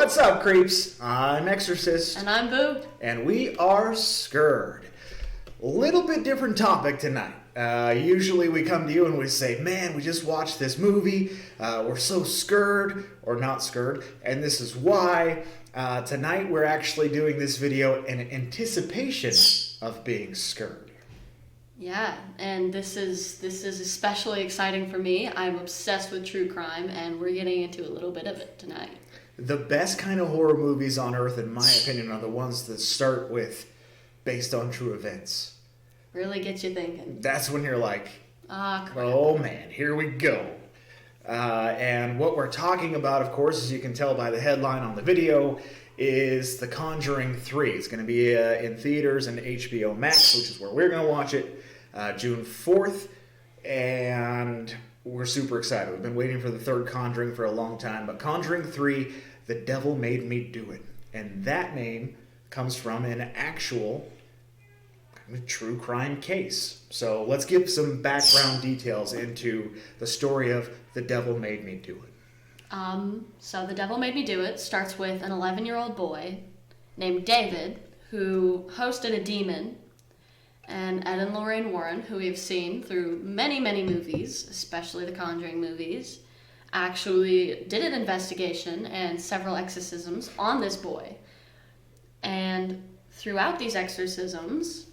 What's up, creeps? I'm Exorcist. And I'm Boo. And we are Scurred. Little bit different topic tonight. Usually we come to you and we say, man, we just watched this movie. We're so scurred, or not scurred, and this is why. Tonight we're actually doing this video in anticipation of being scurred. Yeah, and this is especially exciting for me. I'm obsessed with true crime, and we're getting into a little bit of it tonight. The best kind of horror movies on earth, in my opinion, are the ones that start with based on true events. Really gets you thinking. That's when you're like, crap. Oh man, here we go. And what we're talking about, of course, as you can tell by the headline on the video, is The Conjuring 3. It's going to be in theaters and HBO Max, which is where we're going to watch it, June 4th. And we're super excited. We've been waiting for the third Conjuring for a long time. But Conjuring 3, The Devil Made Me Do It. And that name comes from an actual true crime case. So let's give some background details into the story of The Devil Made Me Do It. So The Devil Made Me Do It starts with an 11-year-old boy named David who hosted a demon, and Ed and Lorraine Warren, who we've seen through many, many movies, especially the Conjuring movies, actually did an investigation and several exorcisms on this boy. And throughout these exorcisms,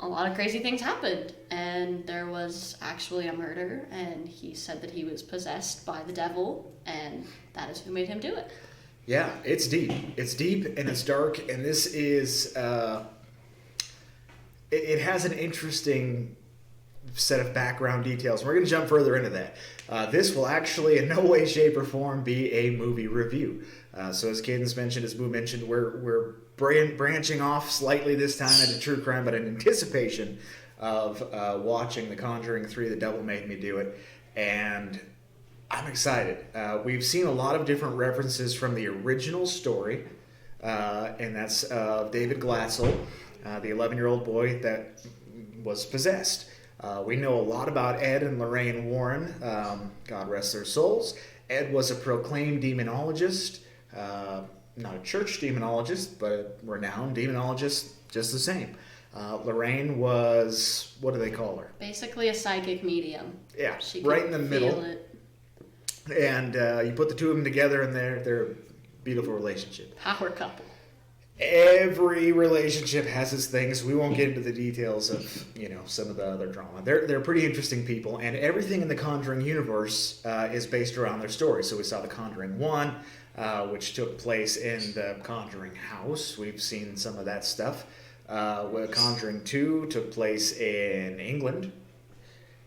a lot of crazy things happened, and there was actually a murder, and he said that he was possessed by the devil, and that is who made him do it. Yeah, it's deep. It's deep and it's dark, and this is, it has an interesting set of background details. We're going to jump further into that. This will actually in no way, shape, or form be a movie review. So as Cadence mentioned, as Boo mentioned, we're branching off slightly this time into true crime, but in anticipation of watching The Conjuring 3, The Devil Made Me Do It, and I'm excited. We've seen a lot of different references from the original story, and that's David Glatzel, the 11-year-old boy that was possessed. We know a lot about Ed and Lorraine Warren, God rest their souls. Ed was a proclaimed demonologist, not a church demonologist, but a renowned demonologist just the same. Lorraine was, what do they call her? Basically a psychic medium. Yeah, she right in the middle. Feel it. And you put the two of them together and they're a beautiful relationship. Power couple. Every relationship has its things. We won't get into the details of, some of the other drama. They're pretty interesting people, and everything in the Conjuring universe is based around their story. So we saw The Conjuring 1, which took place in the Conjuring house. We've seen some of that stuff. Conjuring 2 took place in England.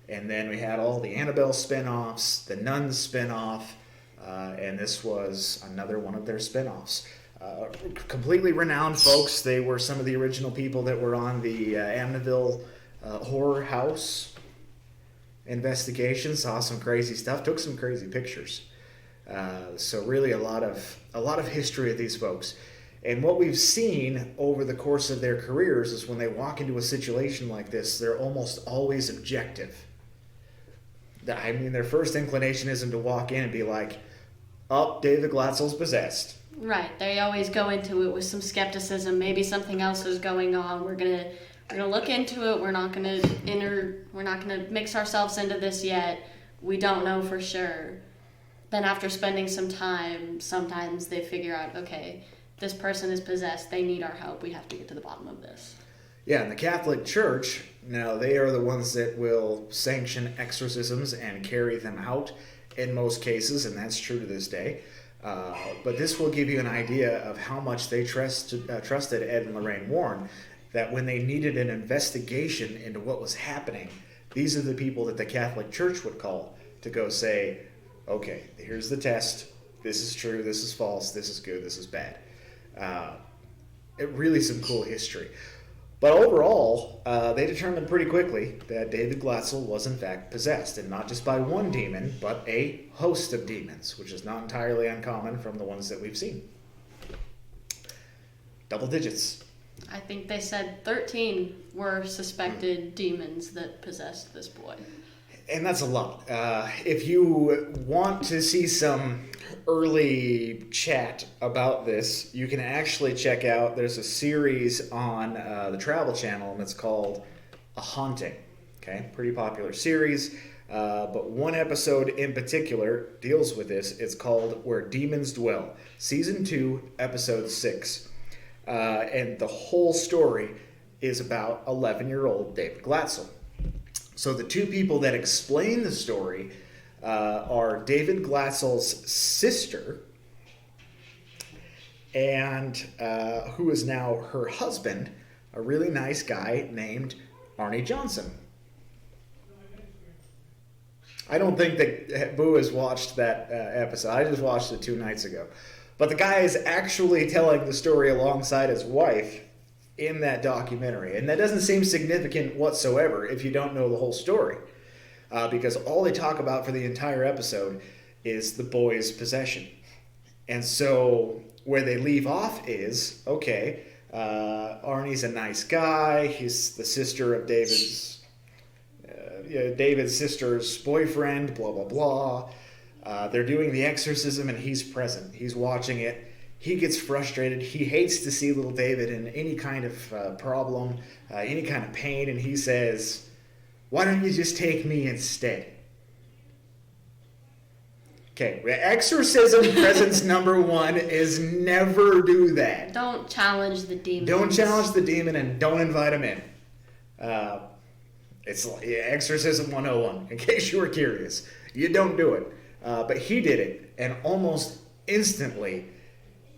And then we had all the Annabelle spin-offs, the Nun spin-off, and this was another one of their spin-offs. Completely renowned folks. They were some of the original people that were on the Amityville horror house investigation. Saw some crazy stuff. Took some crazy pictures. So really a lot of history of these folks. And what we've seen over the course of their careers is when they walk into a situation like this, they're almost always objective. I mean, their first inclination isn't to walk in and be like, "Oh, David Glatzel's possessed." Right. They always go into it with some skepticism. Maybe something else is going on. We're gonna look into it. We're not gonna mix ourselves into this yet. We don't know for sure. Then after spending some time, sometimes they figure out, okay, this person is possessed. They need our help. We have to get to the bottom of this. Yeah, and the Catholic Church, now they are the ones that will sanction exorcisms and carry them out in most cases, and that's true to this day. But this will give you an idea of how much they trusted Ed and Lorraine Warren, that when they needed an investigation into what was happening, these are the people that the Catholic Church would call to go say, okay, here's the test. This is true. This is false. This is good. This is bad. Really some cool history. But overall, they determined pretty quickly that David Glatzel was in fact possessed, and not just by one demon, but a host of demons, which is not entirely uncommon from the ones that we've seen. Double digits. I think they said 13 were suspected demons that possessed this boy. And that's a lot. If you want to see some early chat about this, you can actually check out, there's a series on the Travel Channel, and it's called A Haunting. Okay, pretty popular series. But one episode in particular deals with this. It's called Where Demons Dwell, Season 2, Episode 6. And the whole story is about 11-year-old David Glatzel. So the two people that explain the story are David Glatzel's sister, and who is now her husband, a really nice guy named Arnie Johnson. I don't think that Boo has watched that episode. I just watched it 2 nights ago. But the guy is actually telling the story alongside his wife in that documentary. And that doesn't seem significant whatsoever if you don't know the whole story. Because all they talk about for the entire episode is the boy's possession. And so where they leave off is, okay, Arnie's a nice guy. He's the sister of David's sister's boyfriend, blah, blah, blah. They're doing the exorcism and he's present. He's watching it. He gets frustrated. He hates to see little David in any kind of problem, any kind of pain, and he says, "Why don't you just take me instead?" Okay, exorcism presence number 1 is never do that. Don't challenge the demon. Don't challenge the demon and don't invite him in. It's like Exorcism 101, in case you were curious. You don't do it. But he did it, and almost instantly,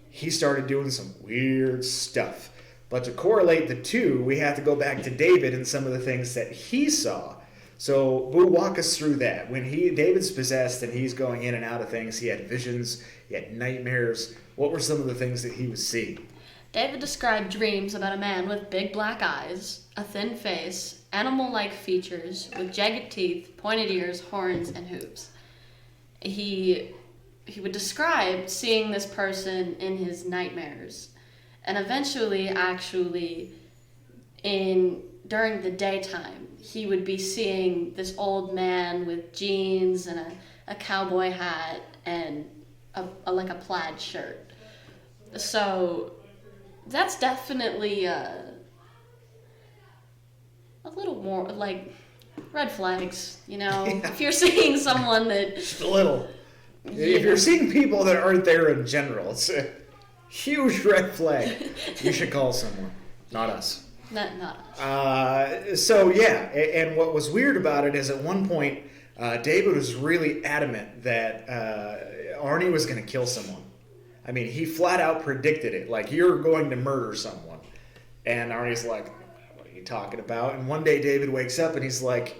he started doing some weird stuff. But to correlate the two, we have to go back to David and some of the things that he saw. So we'll walk us through that. When David's possessed and he's going in and out of things, he had visions, he had nightmares. What were some of the things that he was seeing? David described dreams about a man with big black eyes, a thin face, animal-like features, with jagged teeth, pointed ears, horns, and hooves. He would describe seeing this person in his nightmares, and eventually, actually, during the daytime, he would be seeing this old man with jeans and a cowboy hat and like a plaid shirt. So that's definitely a little more like red flags, you know. Yeah. If you're seeing someone that Just a little. If you're seeing people that aren't there in general, it's a huge red flag. You should call someone, not us. Not us. So yeah, and what was weird about it is at one point, David was really adamant that Arnie was going to kill someone. I mean, he flat out predicted it, like, you're going to murder someone. And Arnie's like, what are you talking about? And one day David wakes up and he's like,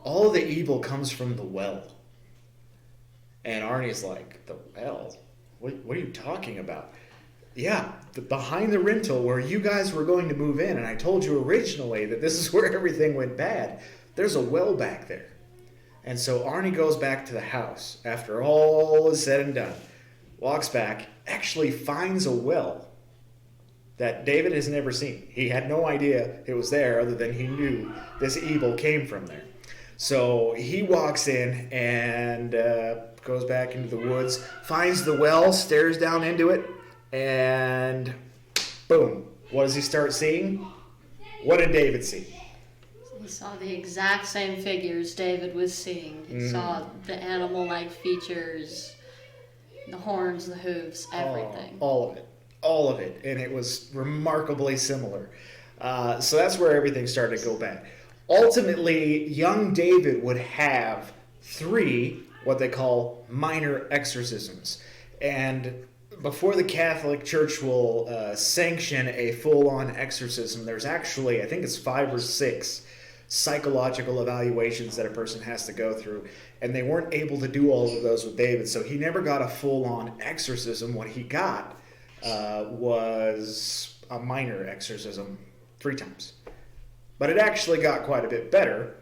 all of the evil comes from the well. And Arnie's like, the well? What are you talking about? Yeah, behind the rental where you guys were going to move in, and I told you originally that this is where everything went bad. There's a well back there. And so Arnie goes back to the house after all is said and done, walks back, actually finds a well that David has never seen. He had no idea it was there other than he knew this evil came from there. So he walks in and goes back into the woods, finds the well, stares down into it, and boom. What does he start seeing? What did David see? He saw the exact same figures David was seeing. He saw the animal-like features, the horns, the hooves, everything. All of it. All of it. And it was remarkably similar. So that's where everything started to go bad. Ultimately, young David would have 3 what they call minor exorcisms. And before the Catholic Church will sanction a full-on exorcism, there's actually, I think it's 5 or 6 psychological evaluations that a person has to go through. And they weren't able to do all of those with David, so he never got a full-on exorcism. What he got was a minor exorcism 3 times. But it actually got quite a bit better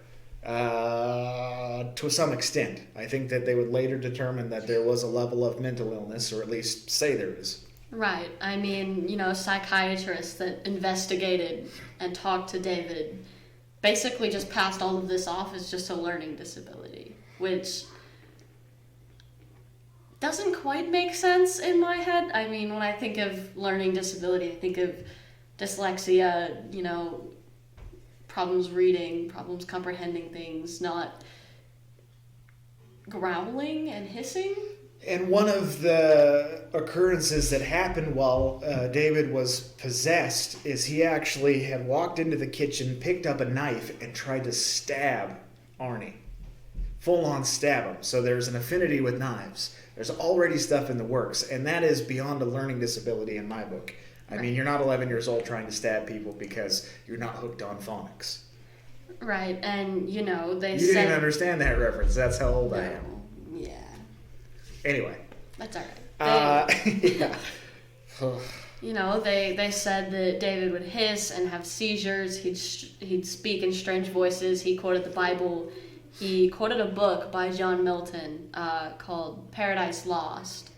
to some extent. I think that they would later determine that there was a level of mental illness, or at least say there is. Right. I mean, psychiatrists that investigated and talked to David basically just passed all of this off as just a learning disability, which doesn't quite make sense in my head. I mean, when I think of learning disability, I think of dyslexia, problems reading, problems comprehending things, not growling and hissing. And one of the occurrences that happened while David was possessed is he actually had walked into the kitchen, picked up a knife, and tried to stab Arnie. Full-on stab him. So there's an affinity with knives. There's already stuff in the works, and that is beyond a learning disability in my book. I mean, you're not 11 years old trying to stab people because you're not hooked on phonics. Right, and, they You said... didn't understand that reference. That's how old I am. Yeah. Anyway. That's all right. Yeah. They said that David would hiss and have seizures. He'd speak in strange voices. He quoted the Bible. He quoted a book by John Milton called Paradise Lost.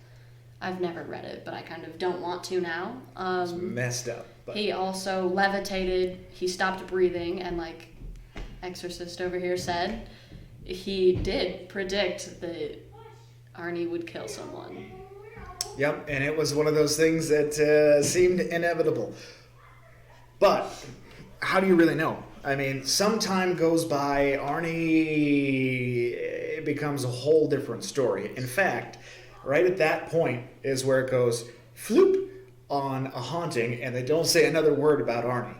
I've never read it, but I kind of don't want to now. It's messed up. But... He also levitated. He stopped breathing, and like Exorcist over here said, he did predict that Arnie would kill someone. Yep, and it was one of those things that seemed inevitable. But how do you really know? I mean, some time goes by, Arnie, it becomes a whole different story. In fact, right at that point is where it goes floop on a haunting, and they don't say another word about Arnie.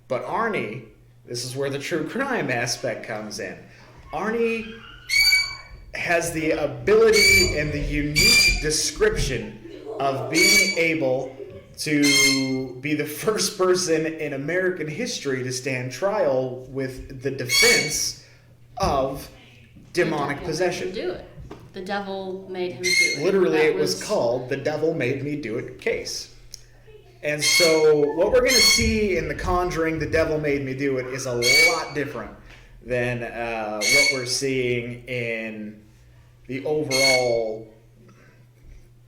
But Arnie, this is where the true crime aspect comes in. Arnie has the ability and the unique description of being able to be the first person in American history to stand trial with the defense of demonic possession. Do it. The devil made him do it. Literally, it was called The Devil Made Me Do It case. And so what we're going to see in The Conjuring, The Devil Made Me Do It, is a lot different than what we're seeing in the overall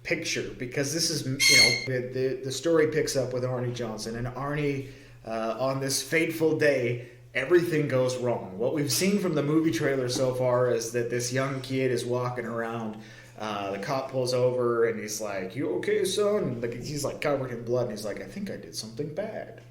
picture, because this is, the story picks up with Arnie Johnson, and Arnie, on this fateful day, everything goes wrong. What we've seen from the movie trailer so far is that this young kid is walking around, the cop pulls over, and he's like, "You okay, son?" Like, he's like covered in blood, and he's like, "I think I did something bad."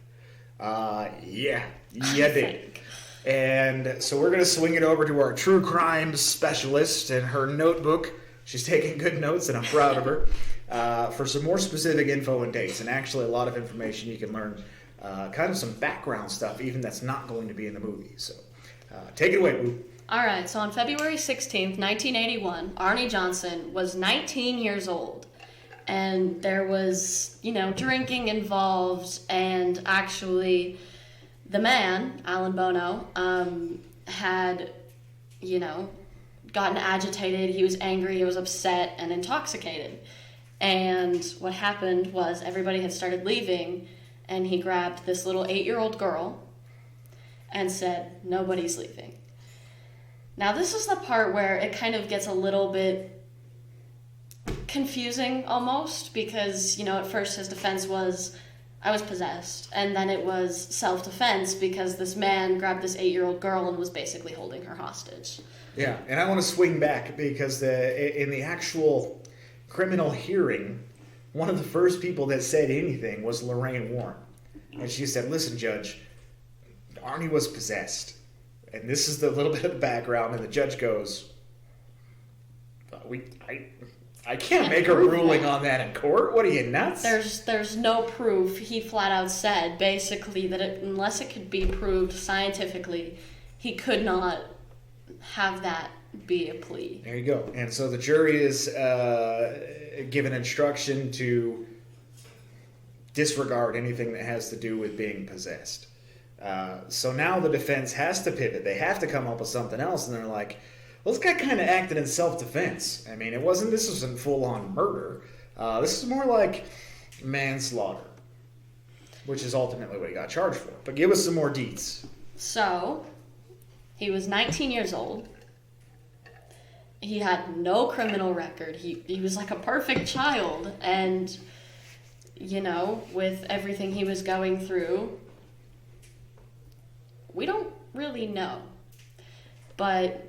Yeah, you did. And so we're going to swing it over to our true crime specialist and her notebook. She's taking good notes, and I'm proud of her, for some more specific info and dates, and actually a lot of information you can learn, kind of some background stuff, even that's not going to be in the movie. So take it away, Boo. All right, so on February 16th, 1981, Arnie Johnson was 19 years old, and there was, drinking involved, and actually the man, Alan Bono, had, gotten agitated, he was angry, he was upset, and intoxicated. And what happened was everybody had started leaving, and he grabbed this little 8-year-old girl and said, "Nobody's leaving." Now, this is the part where it kind of gets a little bit confusing almost, because, at first his defense was, "I was possessed," and then it was self-defense because this man grabbed this 8-year-old girl and was basically holding her hostage. Yeah, and I want to swing back because in the actual criminal hearing, one of the first people that said anything was Lorraine Warren. And she said, "Listen, Judge, Arnie was possessed. And this is the little bit of background." And the judge goes, I can't make a ruling on that in court. What are you, nuts?" There's no proof. He flat out said, basically, that unless it could be proved scientifically, he could not have that be a plea. There you go. And so the jury is given instruction to disregard anything that has to do with being possessed. So now the defense has to pivot. They have to come up with something else, and they're like, "Well, this guy kind of acted in self-defense. I mean, this wasn't full-on murder. This is more like manslaughter, which is ultimately what he got charged for. But give us some more deets." So, he was 19 years old. He had no criminal record. He was like a perfect child. And, with everything he was going through, we don't really know. But,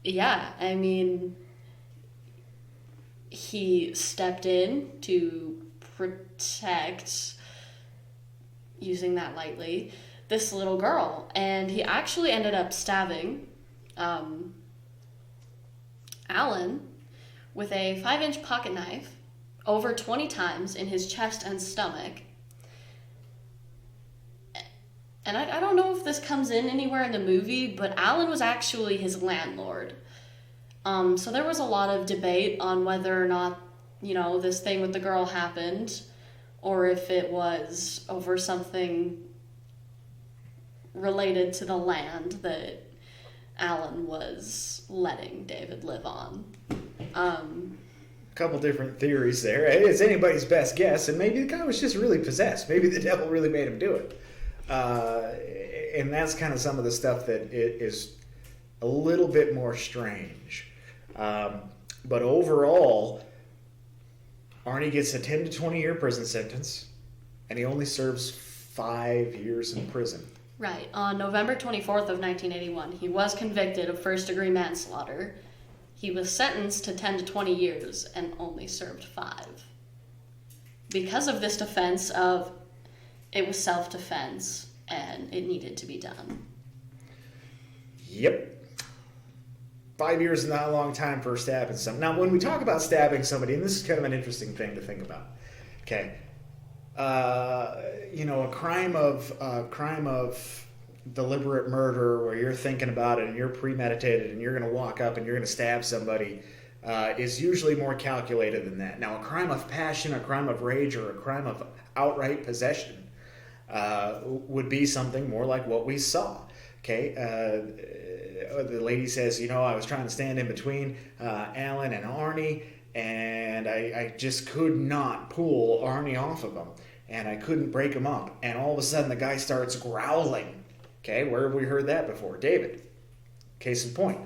yeah, I mean, he stepped in to protect, using that lightly, this little girl. And he actually ended up stabbing Alan with a 5-inch pocket knife over 20 times in his chest and stomach. And I don't know if this comes in anywhere in the movie, but Alan was actually his landlord. So there was a lot of debate on whether or not, this thing with the girl happened, or if it was over something related to the land that Alan was letting David live on. A couple different theories there. It's anybody's best guess, and maybe the guy was just really possessed. Maybe the devil really made him do it. And that's kind of some of the stuff that is a little bit more strange. But overall, Arnie gets a 10 to 20 year prison sentence, and he only serves 5 years in prison. Right. On November 24th of 1981, he was convicted of first-degree manslaughter. He was sentenced to 10 to 20 years and only served 5. Because of this defense of it was self-defense and it needed to be done. Yep. 5 years is not a long time for stabbing someone. Now, when we talk about stabbing somebody, and this is kind of an interesting thing to think about, okay, a crime of deliberate murder where you're thinking about it and you're premeditated and you're going to walk up and you're going to stab somebody is usually more calculated than that. Now, a crime of passion, a crime of rage, or a crime of outright possession would be something more like what we saw. Okay, the lady says, I was trying to stand in between Alan and Arnie, and I just could not pull Arnie off of him, and I couldn't break him up, and all of a sudden the guy starts growling. Okay, where have we heard that before? David. Case in point.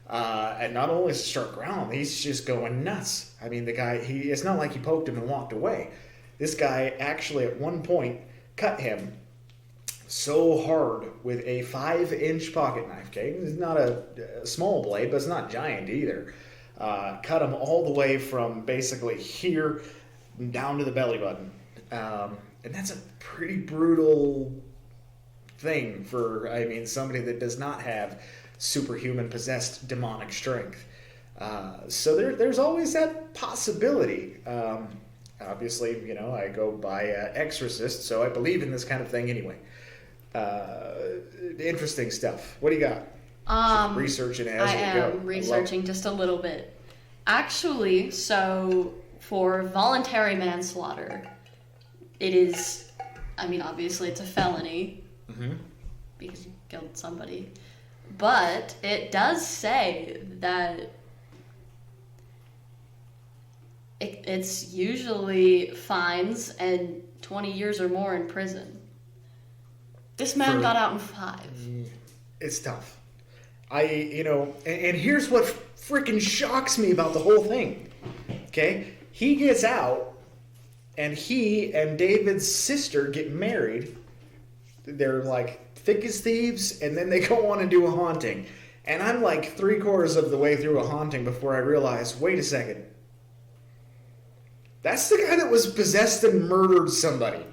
And not only does he start growling, he's just going nuts. I mean, the guy, it's not like he poked him and walked away. This guy actually at one point cut him so hard with a 5-inch pocket knife. Okay, it's not a small blade, but it's not giant either. Cut him all the way from basically here down to the belly button. And that's a pretty brutal thing for, somebody that does not have superhuman possessed demonic strength. So there's always that possibility. Obviously, I go by Exorcist, so I believe in this kind of thing anyway. Interesting stuff. What do you got? Just researching as we go. I am researching just a little bit. Actually, so for voluntary manslaughter, it is, obviously it's a felony because you killed somebody. But it does say that it's usually fines and 20 years or more in prison. This man got out in 5. It's tough. And here's what freaking shocks me about the whole thing. Okay? He gets out, and he and David's sister get married. They're like thick as thieves, and then they go on and do a haunting. And I'm like 3/4 of the way through a haunting before I realize, wait a second. That's the guy that was possessed and murdered somebody.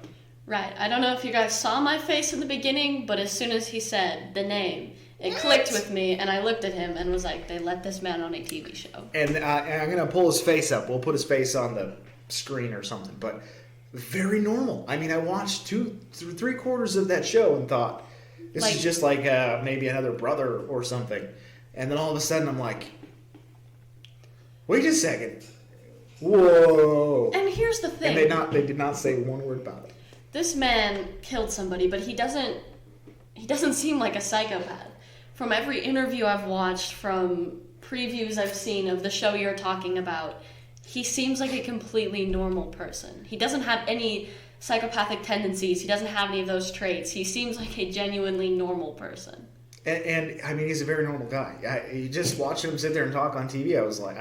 Right. I don't know if you guys saw my face in the beginning, but as soon as he said the name, it clicked with me, and I looked at him and was like, they let this man on a TV show. And I'm going to pull his face up. We'll put his face on the screen or something, but very normal. I watched 3/4 of that show and thought, this is just like maybe another brother or something. And then all of a sudden I'm like, wait a second. Whoa. And here's the thing. And they did not say one word about it. This man killed somebody, but he doesn't seem like a psychopath. From every interview I've watched, from previews I've seen of the show you're talking about, he seems like a completely normal person. He doesn't have any psychopathic tendencies. He doesn't have any of those traits. He seems like a genuinely normal person. And he's a very normal guy. You just watching him sit there and talk on TV, I was like,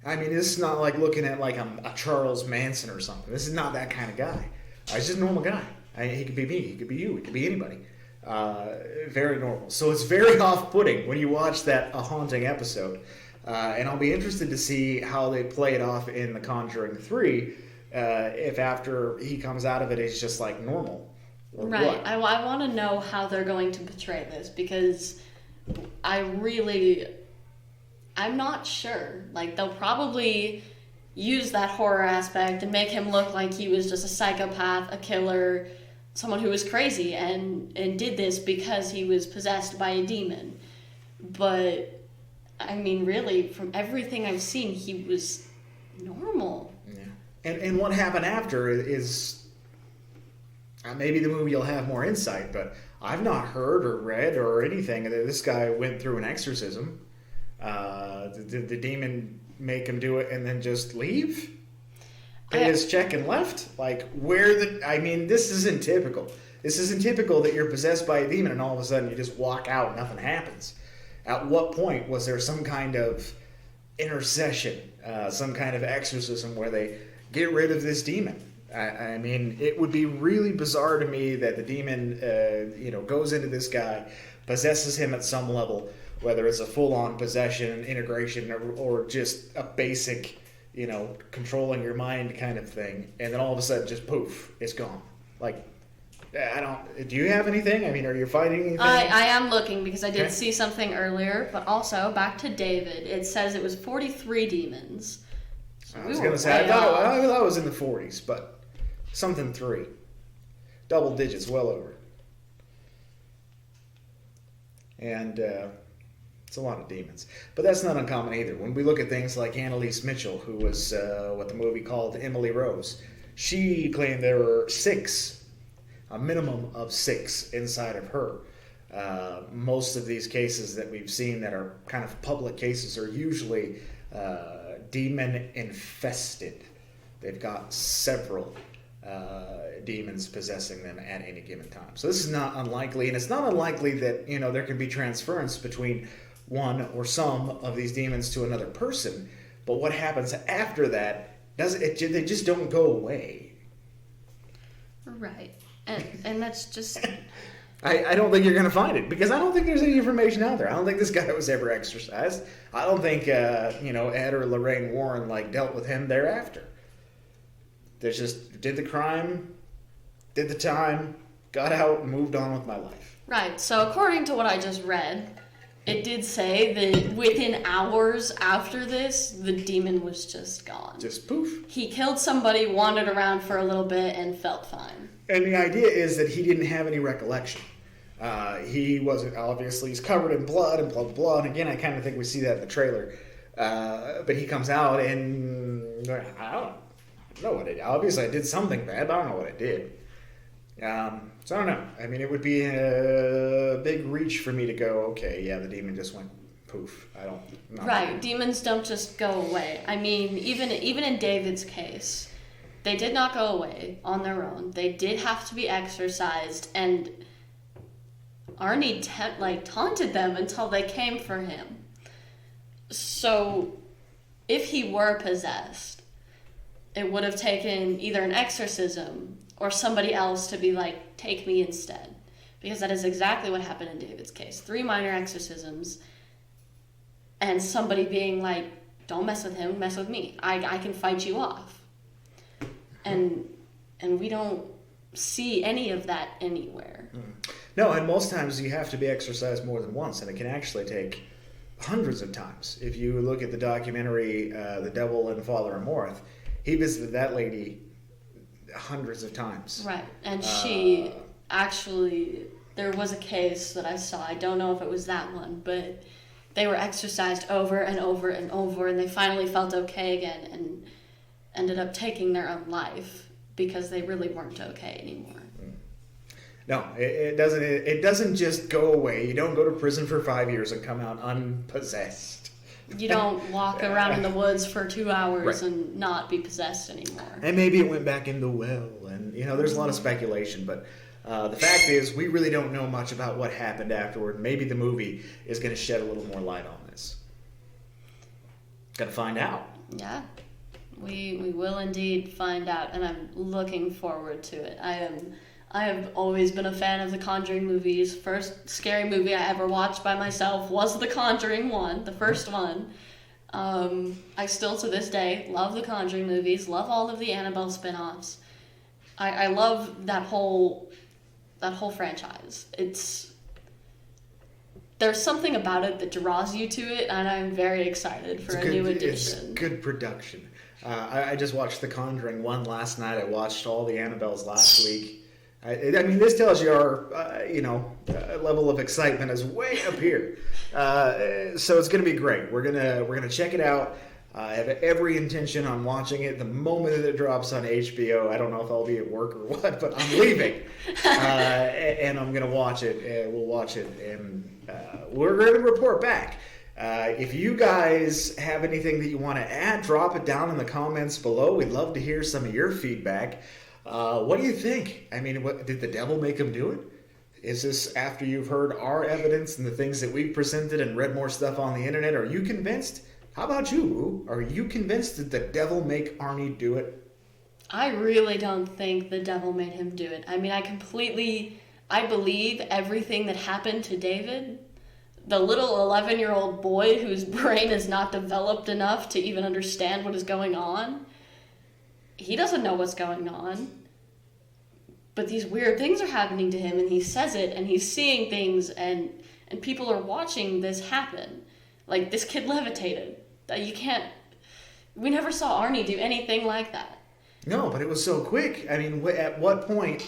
this is not like looking at like a Charles Manson or something. This is not that kind of guy. He's just a normal guy. He could be me. He could be you. He could be anybody. Very normal. So it's very off-putting when you watch that A Haunting episode. And I'll be interested to see how they play it off in The Conjuring 3, if after he comes out of it, it's just like normal. Or right. what. I want to know how they're going to portray this, because I'm not sure. Like, they'll probably use that horror aspect and make him look like he was just a psychopath, a killer, someone who was crazy and did this because he was possessed by a demon. But, I mean, really, from everything I've seen, he was normal. Yeah. And what happened after is... maybe the movie will have more insight, but I've not heard or read or anything that this guy went through an exorcism. Did the demon make him do it and then just leave? Paid his check and left? Like, this isn't typical. This isn't typical that you're possessed by a demon and all of a sudden you just walk out and nothing happens. At what point was there some kind of intercession, some kind of exorcism where they get rid of this demon? I mean, it would be really bizarre to me that the demon, goes into this guy, possesses him at some level, whether it's a full-on possession, integration, or just a basic, controlling your mind kind of thing, and then all of a sudden, just poof, it's gone. Like, do you have anything? I mean, are you finding anything? I am looking, because I did see something earlier, but also, back to David, it says it was 43 demons. So I was going to say, I thought it was in the 40s, but... something 3. Double digits, well over. And it's a lot of demons. But that's not uncommon either. When we look at things like Annalise Mitchell, who was what the movie called Emily Rose, she claimed there were 6, a minimum of 6 inside of her. Most of these cases that we've seen that are kind of public cases are usually demon-infested. They've got several demons possessing them at any given time. So this is not unlikely, and it's not unlikely that there can be transference between one or some of these demons to another person. But what happens after that? They just don't go away. Right, and that's just. I don't think you're going to find it, because I don't think there's any information out there. I don't think this guy was ever exorcised. I don't think Ed or Lorraine Warren dealt with him thereafter. They just did the crime, did the time, got out, and moved on with my life. Right. So according to what I just read, it did say that within hours after this, the demon was just gone. Just poof. He killed somebody, wandered around for a little bit, and felt fine. And the idea is that he didn't have any recollection. He wasn't, obviously, he's covered in blood and blah, blah, blah. And again, I kind of think we see that in the trailer. But he comes out and I don't know what it did. Obviously, I did something bad, but I don't know what I did. So I don't know. I mean, it would be a big reach for me to go, okay, yeah, the demon just went poof. Right. Demons don't just go away. I mean, even in David's case, they did not go away on their own. They did have to be exorcised, and Arnie taunted them until they came for him. So, if he were possessed, it would have taken either an exorcism or somebody else to be like, take me instead. Because that is exactly what happened in David's case. 3 minor exorcisms, and somebody being like, don't mess with him, mess with me. I can fight you off. And we don't see any of that anywhere. No, and most times you have to be exorcised more than once, and it can actually take hundreds of times. If you look at the documentary, The Devil and Father Amorth, he visited that lady hundreds of times. Right, and she actually, there was a case that I saw, I don't know if it was that one, but they were exorcised over and over and over, and they finally felt okay again and ended up taking their own life because they really weren't okay anymore. No, it doesn't. It doesn't just go away. You don't go to prison for 5 years and come out unpossessed. You don't walk around in the woods for 2 hours and not be possessed anymore. And maybe it went back in the well, and there's a lot of speculation. But the fact is, we really don't know much about what happened afterward. Maybe the movie is going to shed a little more light on this. Got to find out. Yeah, we will indeed find out, and I'm looking forward to it. I have always been a fan of the Conjuring movies. First scary movie I ever watched by myself was the Conjuring one, the first one. I still, to this day, love the Conjuring movies, love all of the Annabelle spin-offs. I love that whole franchise. There's something about it that draws you to it, and I'm very excited for a new edition. It's good production. I just watched The Conjuring 1 last night. I watched all the Annabelles last week. I mean, this tells you our, level of excitement is way up here. So it's going to be great. We're gonna check it out. I have every intention on watching it the moment that it drops on HBO. I don't know if I'll be at work or what, but I'm leaving, and I'm gonna watch it. We'll watch it, and we're going to report back. If you guys have anything that you want to add, drop it down in the comments below. We'd love to hear some of your feedback. What do you think? I mean, did the devil make him do it? Is this after you've heard our evidence and the things that we've presented and read more stuff on the internet? Are you convinced? How about you, Wu? Are you convinced that the devil make Arnie do it? I really don't think the devil made him do it. I mean, I believe everything that happened to David. The little 11-year-old boy whose brain is not developed enough to even understand what is going on. He doesn't know what's going on. But these weird things are happening to him, and he says it, and he's seeing things, and people are watching this happen. Like, this kid levitated. We never saw Arnie do anything like that. No, but it was so quick. I mean, at what point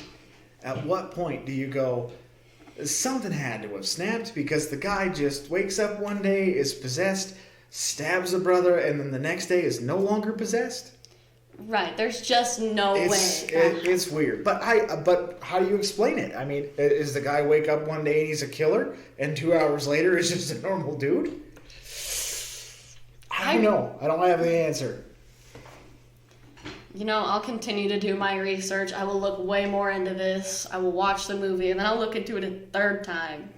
do you go, something had to have snapped, because the guy just wakes up one day, is possessed, stabs a brother, and then the next day is no longer possessed? Right, there's just no way. It's weird. But how do you explain it? I mean, is the guy wake up one day and he's a killer, and 2 hours later is just a normal dude? I don't know. I don't have the answer. I'll continue to do my research. I will look way more into this. I will watch the movie, and then I'll look into it a third time.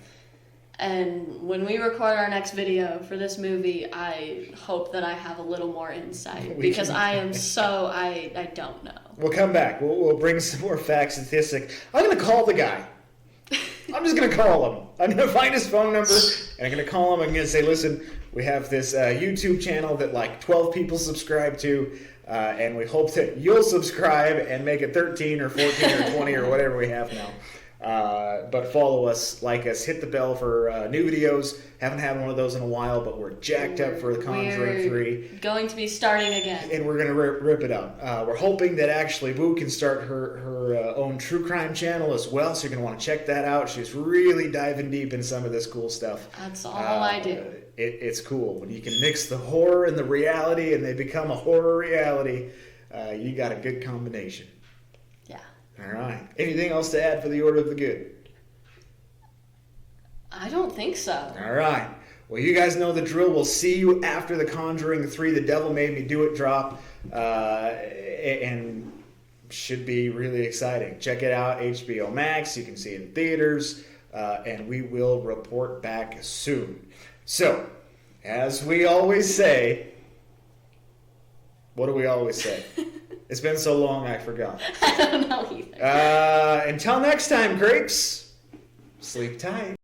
And when we record our next video for this movie, I hope that I have a little more insight, because I don't know. We'll come back. We'll bring some more facts, statistics. I'm going to call the guy. I'm just going to call him. I'm going to find his phone number, and I'm going to call him. I'm going to say, listen, we have this YouTube channel that like 12 people subscribe to, and we hope that you'll subscribe and make it 13 or 14 or 20 or whatever we have now. But follow us, like us, hit the bell for new videos. Haven't had one of those in a while, but we're jacked up for the Conjuring 3. Going to be starting again. And we're going to rip it up. We're hoping that actually Wu can start her own true crime channel as well, so you're going to want to check that out. She's really diving deep in some of this cool stuff. That's all I do. It's cool. When you can mix the horror and the reality and they become a horror reality, you got a good combination. All right. Anything else to add for the order of the good? I don't think so. All right. Well, you guys know the drill. We'll see you after the Conjuring 3, The Devil Made Me Do It drop, and should be really exciting. Check it out, HBO Max. You can see it in theaters, and we will report back soon. So, as we always say, what do we always say? It's been so long, I forgot. I don't know either. Until next time, creeps, sleep tight.